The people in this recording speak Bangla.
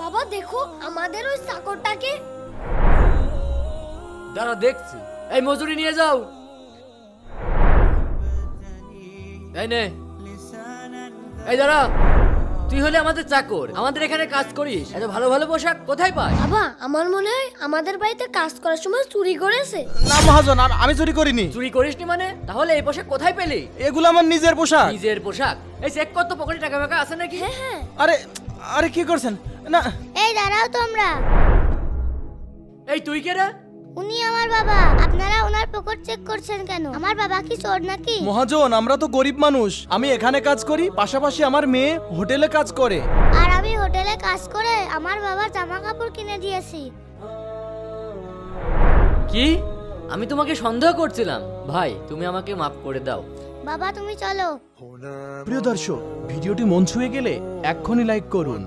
বাবা দেখো আমাদের ওই চাকরটাকে। দাঁড়া দেখছি। এই মজুরি নিয়ে যাও। এই নে। এই দাঁড়া, তুই হলে আমাদের চাকর, আমাদের এখানে কাজ করিস, এত ভালো ভালো পোশাক কোথায় পাস? বাবা আমার মনে হয় আমাদের বাড়িতে কাজ করার সময় চুরি করেছে। না মহাজন, আমি চুরি করিনি। চুরি করিসনি মানে? তাহলে এই পোশাক কোথায় পেলি? এগুলো আমার নিজের পোশাক। নিজের পোশাক? এই চেক কর তো, পকেটে টাকা ফাকা আছে নাকি? হ্যাঁ হ্যাঁ। আরে আরে কি করছেন? না এই দাঁড়াও তোমরা। এই তুই কে রে? উনি আমার বাবা। আপনারা ওনার পকেট চেক করছেন কেন? আমার বাবা কি চোর নাকি? মহাজন, আমরা তো গরিব মানুষ। আমি এখানে কাজ করি, পাশাপাশি আমার মেয়ে হোটেলে কাজ করে। আর আমি হোটেলে কাজ করে আমার বাবার জামা কাপড় কিনে দিয়েছি। কি? আমি তোমাকে সন্দেহ করছিলাম। ভাই তুমি আমাকে মাফ করে দাও। বাবা তুমি চলো। প্রিয় দর্শক, ভিডিওটি মন ছুঁয়ে গেলে এক্ষুনি লাইক করুন।